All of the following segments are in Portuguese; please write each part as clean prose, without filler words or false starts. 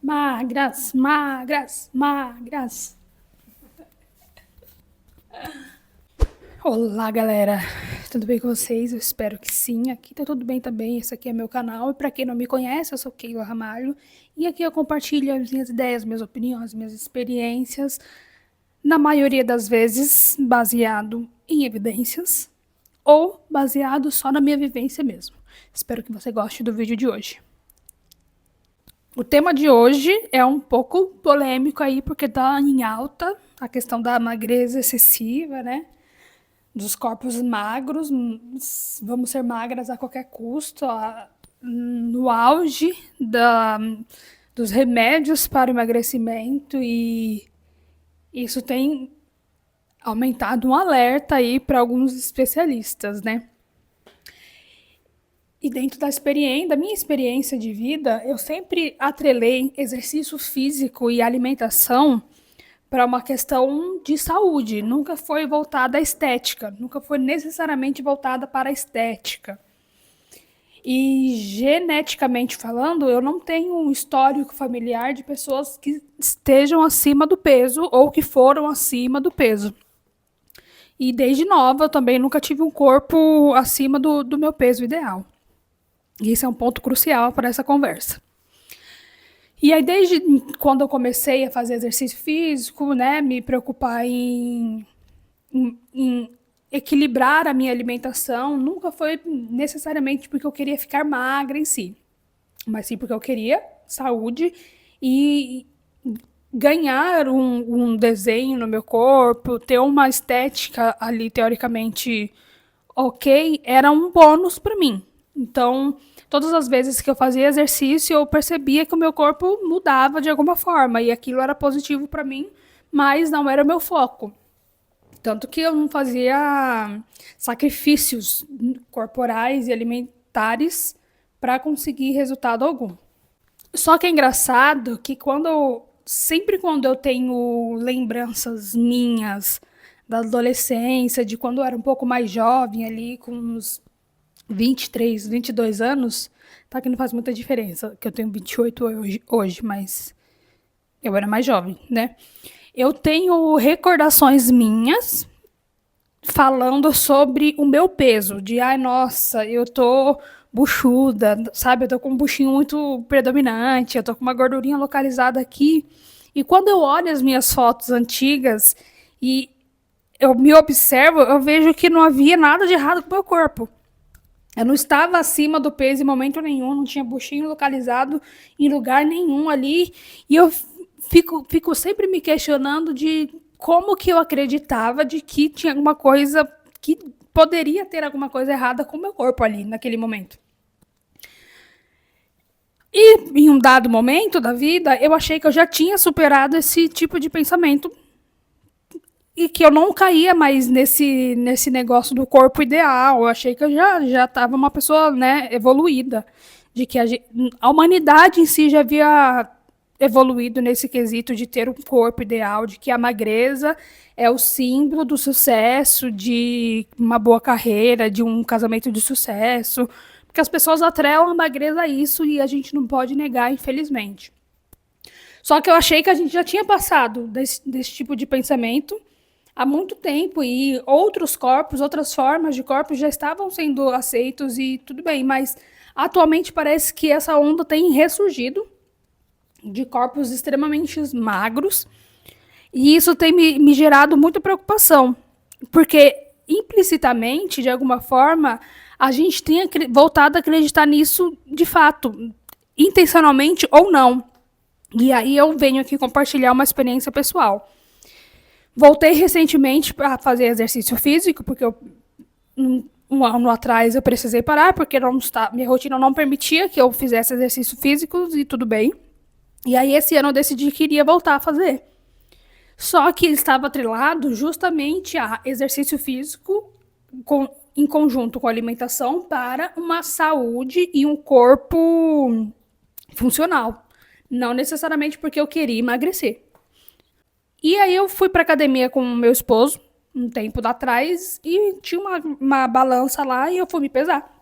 Magras, magras, magras. Olá, galera. Tudo bem com vocês? Eu espero que sim. Aqui tá tudo bem também. Esse aqui é meu canal. E pra quem não me conhece, eu sou Keila Ramalho. E aqui eu compartilho as minhas ideias, minhas opiniões, minhas experiências. Na maioria das vezes, baseado em evidências. Ou baseado só na minha vivência mesmo. Espero que você goste do vídeo de hoje. O tema de hoje é um pouco polêmico aí, porque tá em alta a questão da magreza excessiva, né? Dos corpos magros, vamos ser magras a qualquer custo, no auge dos remédios para o emagrecimento, e isso tem aumentado um alerta aí para alguns especialistas, né? E dentro da minha experiência de vida, eu sempre atrelei exercício físico e alimentação para uma questão de saúde. Nunca foi voltada à estética, nunca foi necessariamente voltada para a estética. E geneticamente falando, eu não tenho um histórico familiar de pessoas que estejam acima do peso ou que foram acima do peso. E desde nova eu também nunca tive um corpo acima do meu peso ideal. E isso é um ponto crucial para essa conversa. E aí, desde quando eu comecei a fazer exercício físico, né, me preocupar em equilibrar a minha alimentação, nunca foi necessariamente porque eu queria ficar magra em si, mas sim porque eu queria saúde e ganhar um desenho no meu corpo, ter uma estética ali teoricamente ok, era um bônus para mim. Então, todas as vezes que eu fazia exercício, eu percebia que o meu corpo mudava de alguma forma e aquilo era positivo para mim, mas não era o meu foco. Tanto que eu não fazia sacrifícios corporais e alimentares para conseguir resultado algum. Só que é engraçado que sempre quando eu tenho lembranças minhas da adolescência, de quando eu era um pouco mais jovem ali, com uns 23, 22 anos, tá que não faz muita diferença, que eu tenho 28 hoje, mas eu era mais jovem, né? Eu tenho recordações minhas falando sobre o meu peso, de ai, nossa, eu tô buchuda, sabe? Eu tô com um buchinho muito predominante, eu tô com uma gordurinha localizada aqui. E quando eu olho as minhas fotos antigas e eu me observo, eu vejo que não havia nada de errado com o meu corpo. Eu não estava acima do peso em momento nenhum, não tinha buchinho localizado em lugar nenhum ali. E eu fico sempre me questionando de como que eu acreditava de que tinha alguma coisa, que poderia ter alguma coisa errada com o meu corpo ali, naquele momento. E em um dado momento da vida, eu achei que eu já tinha superado esse tipo de pensamento e que eu não caía mais nesse negócio do corpo ideal. Eu achei que eu já estava uma pessoa, né, evoluída, de que a humanidade em si já havia evoluído nesse quesito de ter um corpo ideal, de que a magreza é o símbolo do sucesso, de uma boa carreira, de um casamento de sucesso, porque as pessoas atrelam a magreza a isso e a gente não pode negar, infelizmente. Só que eu achei que a gente já tinha passado desse tipo de pensamento há muito tempo e outros corpos, outras formas de corpos já estavam sendo aceitos e tudo bem, mas atualmente parece que essa onda tem ressurgido de corpos extremamente magros e isso tem me gerado muita preocupação, porque implicitamente, de alguma forma, a gente tem voltado a acreditar nisso de fato, intencionalmente ou não. E aí eu venho aqui compartilhar uma experiência pessoal. Voltei recentemente a fazer exercício físico, porque um ano atrás eu precisei parar, porque minha rotina não permitia que eu fizesse exercícios físicos e tudo bem. E aí esse ano eu decidi que iria voltar a fazer. Só que ele estava atrelado justamente a exercício físico em conjunto com alimentação para uma saúde e um corpo funcional. Não necessariamente porque eu queria emagrecer. E aí eu fui pra academia com o meu esposo, um tempo atrás, e tinha uma balança lá e eu fui me pesar.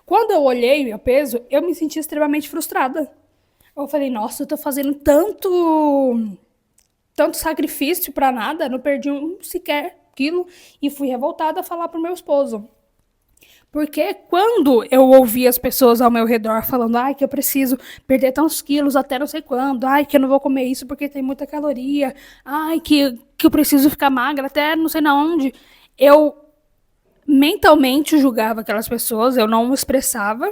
Quando eu olhei o meu peso, eu me senti extremamente frustrada. Eu falei, nossa, eu tô fazendo tanto sacrifício pra nada, não perdi um sequer quilo e fui revoltada a falar pro meu esposo. Porque quando eu ouvi as pessoas ao meu redor falando, ai, que eu preciso perder tantos quilos até não sei quando, ai, que eu não vou comer isso porque tem muita caloria, ai, que eu preciso ficar magra até não sei na onde, eu mentalmente julgava aquelas pessoas, eu não expressava,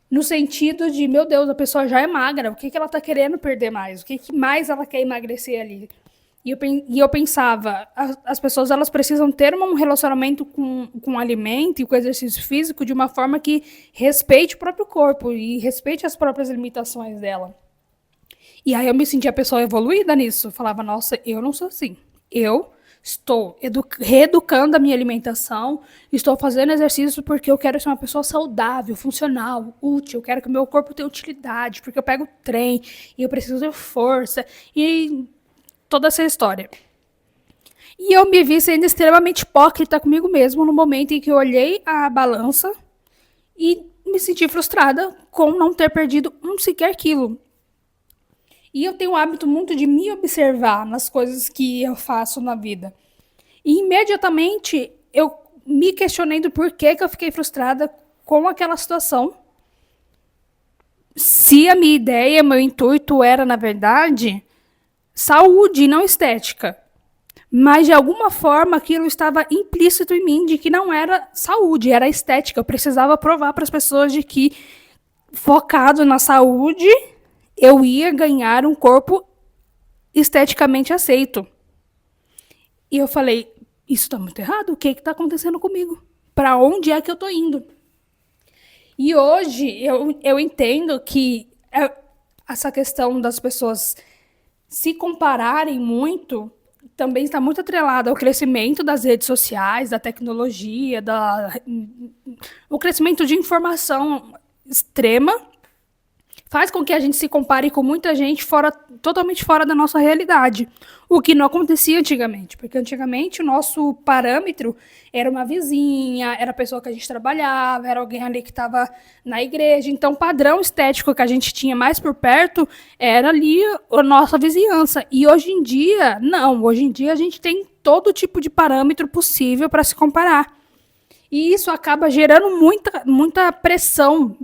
no sentido de, meu Deus, a pessoa já é magra, o que, que ela tá querendo perder mais? O que, que mais ela quer emagrecer ali? E eu pensava, as pessoas elas precisam ter um relacionamento com o alimento e com o exercício físico de uma forma que respeite o próprio corpo e respeite as próprias limitações dela. E aí eu me sentia a pessoa evoluída nisso. Eu falava, nossa, eu não sou assim. Eu estou reeducando a minha alimentação, estou fazendo exercício porque eu quero ser uma pessoa saudável, funcional, útil, eu quero que o meu corpo tenha utilidade, porque eu pego trem e eu preciso ter força e toda essa história. E eu me vi sendo extremamente hipócrita comigo mesmo no momento em que eu olhei a balança e me senti frustrada com não ter perdido um sequer quilo. E eu tenho o hábito muito de me observar nas coisas que eu faço na vida. E imediatamente eu me questionei do porquê que eu fiquei frustrada com aquela situação. Se a minha ideia, meu intuito era, na verdade, saúde e não estética. Mas de alguma forma aquilo estava implícito em mim de que não era saúde, era estética. Eu precisava provar para as pessoas de que, focado na saúde, eu ia ganhar um corpo esteticamente aceito. E eu falei, isso está muito errado, o que está acontecendo comigo? Para onde é que eu estou indo? E hoje eu entendo que essa questão das pessoas se compararem muito também está muito atrelada ao crescimento das redes sociais, da tecnologia, o crescimento de informação extrema faz com que a gente se compare com muita gente totalmente fora da nossa realidade. O que não acontecia antigamente, porque antigamente o nosso parâmetro era uma vizinha, era a pessoa que a gente trabalhava, era alguém ali que estava na igreja. Então, o padrão estético que a gente tinha mais por perto era ali a nossa vizinhança. E hoje em dia, não. Hoje em dia a gente tem todo tipo de parâmetro possível para se comparar. E isso acaba gerando muita pressão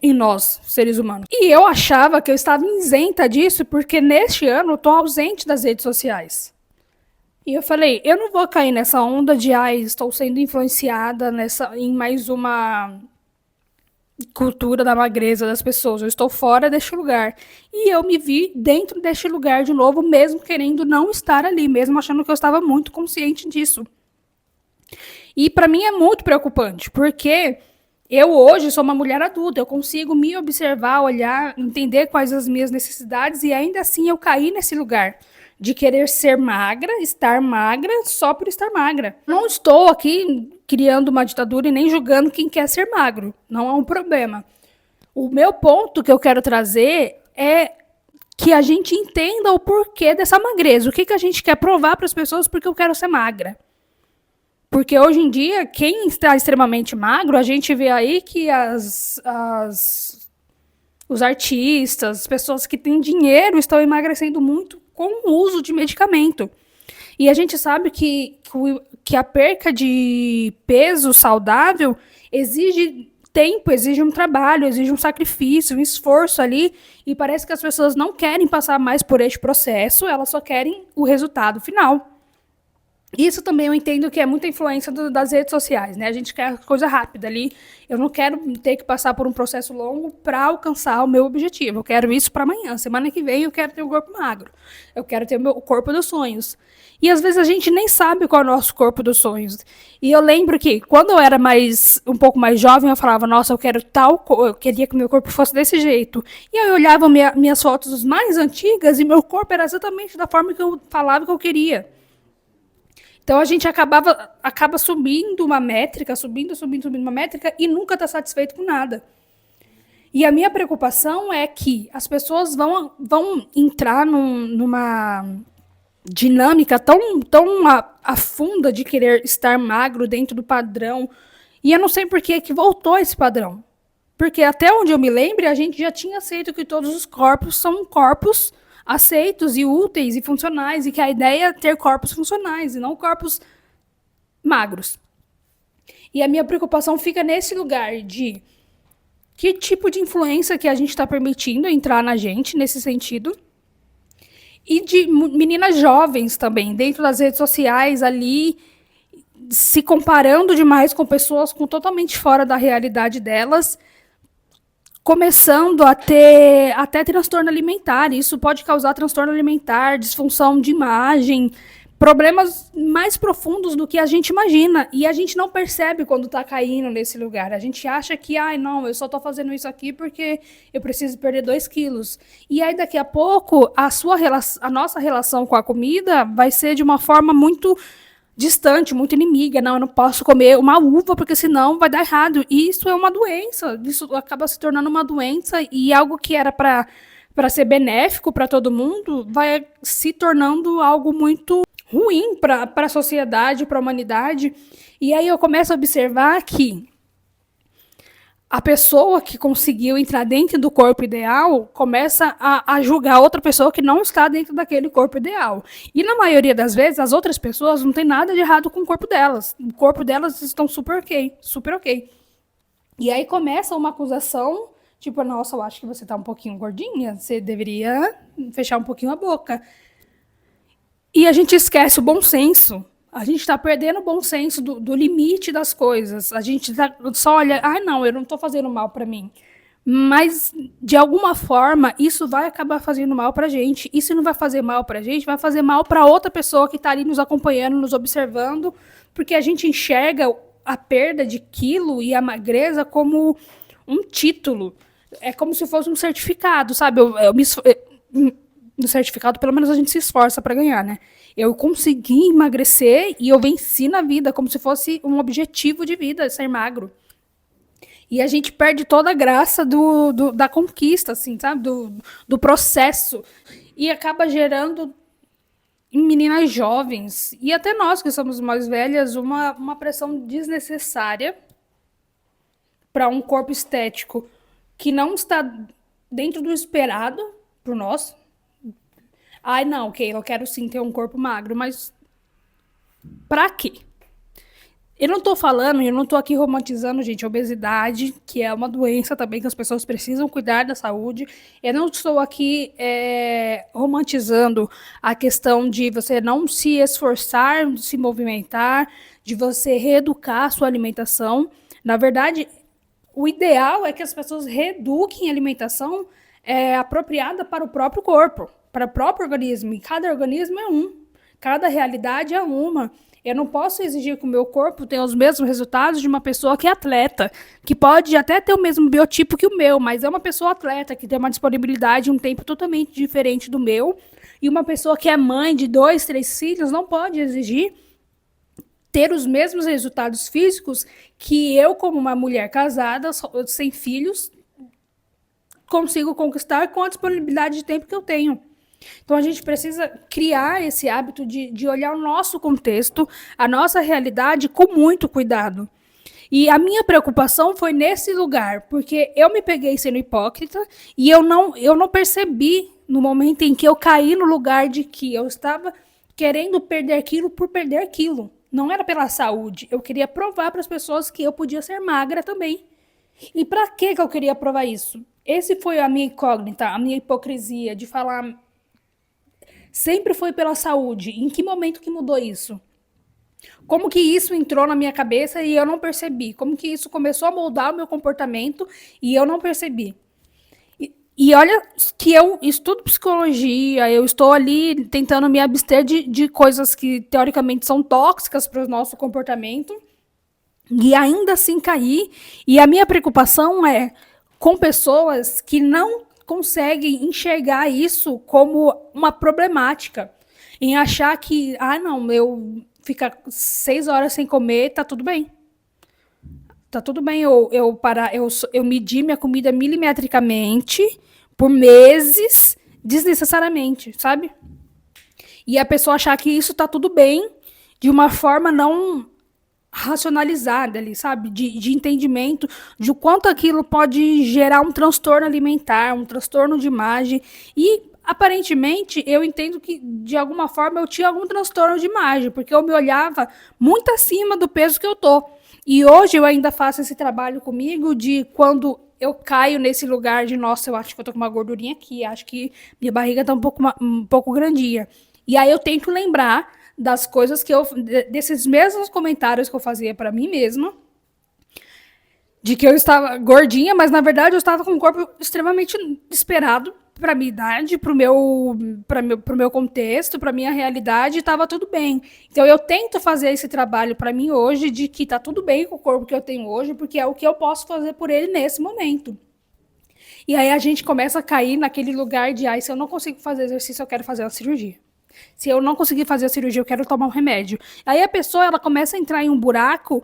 em nós, seres humanos. E eu achava que eu estava isenta disso, porque neste ano eu estou ausente das redes sociais. E eu falei, eu não vou cair nessa onda de, estou sendo influenciada em mais uma cultura da magreza das pessoas. Eu estou fora deste lugar. E eu me vi dentro deste lugar de novo, mesmo querendo não estar ali, mesmo achando que eu estava muito consciente disso. E para mim é muito preocupante, porque eu hoje sou uma mulher adulta, eu consigo me observar, olhar, entender quais as minhas necessidades e ainda assim eu caí nesse lugar de querer ser magra, estar magra só por estar magra. Não estou aqui criando uma ditadura e nem julgando quem quer ser magro, não é um problema. O meu ponto que eu quero trazer é que a gente entenda o porquê dessa magreza, o que a gente quer provar para as pessoas porque eu quero ser magra. Porque hoje em dia, quem está extremamente magro, a gente vê aí que os artistas, as pessoas que têm dinheiro estão emagrecendo muito com o uso de medicamento. E a gente sabe que a perca de peso saudável exige tempo, exige um trabalho, exige um sacrifício, um esforço ali. E parece que as pessoas não querem passar mais por este processo, elas só querem o resultado final. Isso também eu entendo que é muita influência das redes sociais, né? A gente quer coisa rápida ali. Eu não quero ter que passar por um processo longo para alcançar o meu objetivo. Eu quero isso para amanhã. Semana que vem eu quero ter um corpo magro. Eu quero ter o corpo dos sonhos. E às vezes a gente nem sabe qual é o nosso corpo dos sonhos. E eu lembro que quando eu era um pouco mais jovem, eu falava, nossa, eu queria que meu corpo fosse desse jeito. E aí eu olhava minhas fotos mais antigas e meu corpo era exatamente da forma que eu falava que eu queria. Então a gente acaba subindo uma métrica, subindo uma métrica e nunca está satisfeito com nada. E a minha preocupação é que as pessoas vão entrar numa dinâmica tão afunda de querer estar magro dentro do padrão. E eu não sei por que voltou esse padrão. Porque até onde eu me lembro, a gente já tinha aceito que todos os corpos são corpos aceitos e úteis e funcionais, e que a ideia é ter corpos funcionais e não corpos magros. E a minha preocupação fica nesse lugar de que tipo de influência que a gente está permitindo entrar na gente nesse sentido. E de meninas jovens também, dentro das redes sociais ali, se comparando demais com pessoas totalmente fora da realidade delas, começando a ter até transtorno alimentar. Isso pode causar transtorno alimentar, disfunção de imagem, problemas mais profundos do que a gente imagina. E a gente não percebe quando está caindo nesse lugar. A gente acha que, ai, não, eu só estou fazendo isso aqui porque eu preciso perder 2 quilos. E aí, daqui a pouco, a nossa relação com a comida vai ser de uma forma muito distante, muito inimiga. Não, eu não posso comer uma uva porque senão vai dar errado. E isso é uma doença. Isso acaba se tornando uma doença, e algo que era para ser benéfico para todo mundo vai se tornando algo muito ruim para a sociedade, para a humanidade. E aí eu começo a observar que a pessoa que conseguiu entrar dentro do corpo ideal começa a julgar outra pessoa que não está dentro daquele corpo ideal. E na maioria das vezes, as outras pessoas não tem nada de errado com o corpo delas. O corpo delas estão super ok, super ok. E aí começa uma acusação, tipo, nossa, eu acho que você está um pouquinho gordinha, você deveria fechar um pouquinho a boca. E a gente esquece o bom senso. A gente está perdendo o bom senso do limite das coisas. A gente só olha, não, eu não estou fazendo mal para mim. Mas, de alguma forma, isso vai acabar fazendo mal para a gente. E se não vai fazer mal para a gente, vai fazer mal para outra pessoa que está ali nos acompanhando, nos observando, porque a gente enxerga a perda de quilo e a magreza como um título. É como se fosse um certificado, sabe? No certificado, pelo menos a gente se esforça para ganhar, né? Eu consegui emagrecer e eu venci na vida, como se fosse um objetivo de vida, ser magro. E a gente perde toda a graça da conquista, assim, sabe? Do processo. E acaba gerando em meninas jovens, e até nós que somos mais velhas, uma pressão desnecessária para um corpo estético que não está dentro do esperado por nós. Ai, não, ok, eu quero sim ter um corpo magro, mas pra quê? Eu não tô falando, eu não tô aqui romantizando, gente, a obesidade, que é uma doença também que as pessoas precisam cuidar da saúde. Eu não estou aqui romantizando a questão de você não se esforçar, de se movimentar, de você reeducar a sua alimentação. Na verdade, o ideal é que as pessoas reeduquem a alimentação apropriada para o próprio corpo, para o próprio organismo. E cada organismo é um, cada realidade é uma. Eu não posso exigir que o meu corpo tenha os mesmos resultados de uma pessoa que é atleta, que pode até ter o mesmo biotipo que o meu, mas é uma pessoa atleta, que tem uma disponibilidade, um tempo totalmente diferente do meu. E uma pessoa que é mãe de 2, 3 filhos não pode exigir ter os mesmos resultados físicos que eu, como uma mulher casada, sem filhos, consigo conquistar com a disponibilidade de tempo que eu tenho. Então, a gente precisa criar esse hábito de olhar o nosso contexto, a nossa realidade, com muito cuidado. E a minha preocupação foi nesse lugar, porque eu me peguei sendo hipócrita e eu não percebi no momento em que eu caí no lugar de que eu estava querendo perder aquilo por perder aquilo. Não era pela saúde. Eu queria provar para as pessoas que eu podia ser magra também. E para que eu queria provar isso? Esse foi a minha incógnita, a minha hipocrisia de falar. Sempre foi pela saúde. Em que momento que mudou isso? Como que isso entrou na minha cabeça e eu não percebi? Como que isso começou a moldar o meu comportamento e eu não percebi? E olha que eu estudo psicologia, eu estou ali tentando me abster de coisas que teoricamente são tóxicas para o nosso comportamento e ainda assim cair. E a minha preocupação é com pessoas que não conseguem enxergar isso como uma problemática, em achar que, não, eu ficar 6 horas sem comer, tá tudo bem. Tá tudo bem eu medir minha comida milimetricamente por meses, desnecessariamente, sabe? E a pessoa achar que isso tá tudo bem, de uma forma não racionalizada ali, sabe? De entendimento de o quanto aquilo pode gerar um transtorno alimentar, um transtorno de imagem. E, aparentemente, eu entendo que, de alguma forma, eu tinha algum transtorno de imagem, porque eu me olhava muito acima do peso que eu tô. E hoje eu ainda faço esse trabalho comigo de quando eu caio nesse lugar de, nossa, eu acho que eu tô com uma gordurinha aqui, acho que minha barriga tá um pouco grandinha. E aí eu tento lembrar das coisas que desses mesmos comentários que eu fazia para mim mesma, de que eu estava gordinha, mas na verdade eu estava com um corpo extremamente esperado para minha idade, pro meu contexto, para minha realidade, estava tudo bem. Então eu tento fazer esse trabalho para mim hoje de que tá tudo bem com o corpo que eu tenho hoje, porque é o que eu posso fazer por ele nesse momento. E aí a gente começa a cair naquele lugar de, se eu não consigo fazer exercício, eu quero fazer uma cirurgia. Se eu não conseguir fazer a cirurgia, eu quero tomar um remédio. Aí a pessoa ela começa a entrar em um buraco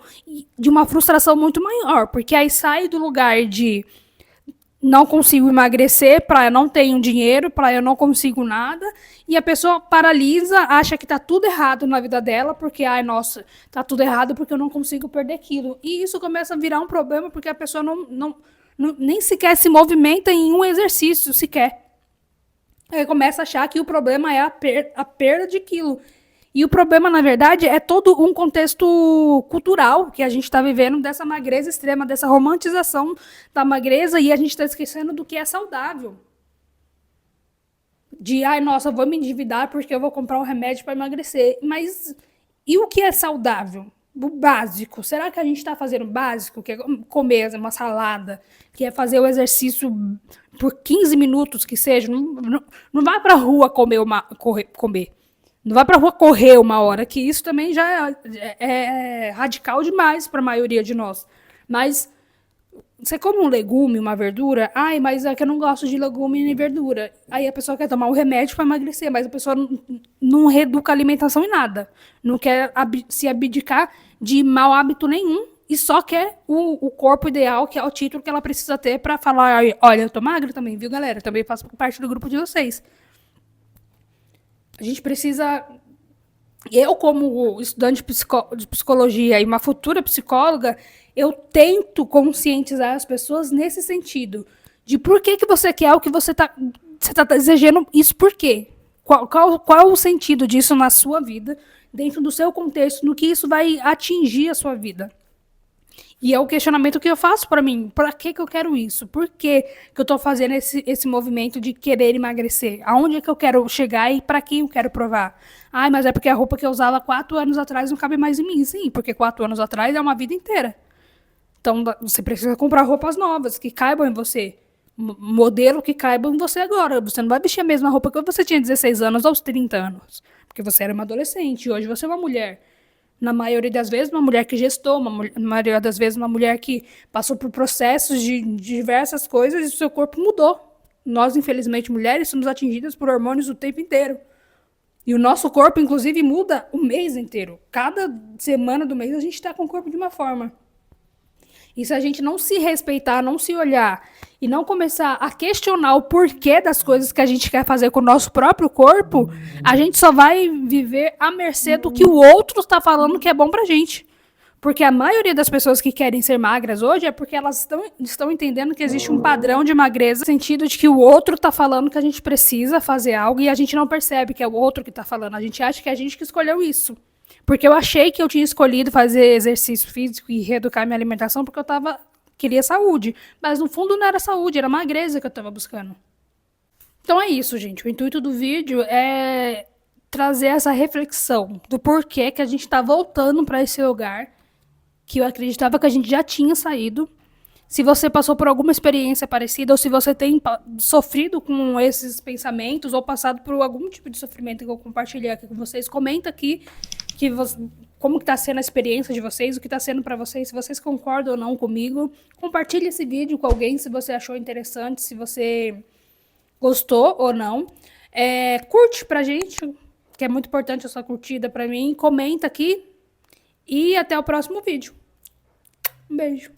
de uma frustração muito maior, porque aí sai do lugar de não consigo emagrecer, para eu não tenho dinheiro, para eu não consigo nada, e a pessoa paralisa, acha que tá tudo errado na vida dela, porque, nossa, tá tudo errado porque eu não consigo perder aquilo. E isso começa a virar um problema, porque a pessoa nem sequer se movimenta em um exercício, sequer. Aí começa a achar que o problema é a perda de quilo. E o problema, na verdade, é todo um contexto cultural que a gente está vivendo dessa magreza extrema, dessa romantização da magreza, e a gente está esquecendo do que é saudável. De, nossa, eu vou me endividar porque eu vou comprar um remédio para emagrecer. Mas e o que é saudável? O básico. Será que a gente está fazendo o básico? Que é comer uma salada, que é fazer o exercício por 15 minutos que seja. Não vai para a rua comer. Não vai para a rua correr uma hora, que isso também já é radical demais para a maioria de nós. Mas você come um legume, uma verdura, mas é que eu não gosto de legume nem verdura. Aí a pessoa quer tomar um remédio para emagrecer, mas a pessoa não reeduca a alimentação em nada. Não quer se abdicar de mau hábito nenhum e só quer o corpo ideal, que é o título que ela precisa ter para falar, olha, eu tô magra também, viu, galera? Também faço parte do grupo de vocês. A gente precisa... Eu, como estudante de psicologia e uma futura psicóloga, eu tento conscientizar as pessoas nesse sentido. De por que você quer o que você tá desejando isso, por quê? Qual o sentido disso na sua vida, dentro do seu contexto, no que isso vai atingir a sua vida. E é o questionamento que eu faço para mim. Para que eu quero isso? Por que eu estou fazendo esse movimento de querer emagrecer? Aonde é que eu quero chegar e para quem eu quero provar? Mas é porque a roupa que eu usava 4 anos atrás não cabe mais em mim. Sim, porque 4 anos atrás é uma vida inteira. Então, você precisa comprar roupas novas que caibam em você. Modelo que caibam em você agora. Você não vai vestir a mesma roupa que você tinha 16 anos aos 30 anos. Porque você era uma adolescente e hoje você é uma mulher. Na maioria das vezes, uma mulher que gestou, na maioria das vezes, uma mulher que passou por processos de diversas coisas e o seu corpo mudou. Nós, infelizmente, mulheres, somos atingidas por hormônios o tempo inteiro. E o nosso corpo, inclusive, muda o mês inteiro. Cada semana do mês, a gente está com o corpo de uma forma. E se a gente não se respeitar, não se olhar e não começar a questionar o porquê das coisas que a gente quer fazer com o nosso próprio corpo, a gente só vai viver à mercê do que o outro está falando que é bom pra gente. Porque a maioria das pessoas que querem ser magras hoje é porque elas estão entendendo que existe um padrão de magreza, no sentido de que o outro está falando que a gente precisa fazer algo e a gente não percebe que é o outro que está falando. A gente acha que é a gente que escolheu isso. Porque eu achei que eu tinha escolhido fazer exercício físico e reeducar minha alimentação porque eu queria saúde. Mas no fundo não era saúde, era magreza que eu estava buscando. Então é isso, gente. O intuito do vídeo é trazer essa reflexão do porquê que a gente está voltando para esse lugar que eu acreditava que a gente já tinha saído. Se você passou por alguma experiência parecida ou se você tem sofrido com esses pensamentos ou passado por algum tipo de sofrimento que eu vou compartilhar aqui com vocês, comenta aqui como que está sendo a experiência de vocês, o que está sendo para vocês, se vocês concordam ou não comigo. Compartilhe esse vídeo com alguém se você achou interessante, se você gostou ou não. Curte pra gente, que é muito importante a sua curtida para mim. Comenta aqui e até o próximo vídeo. Um beijo.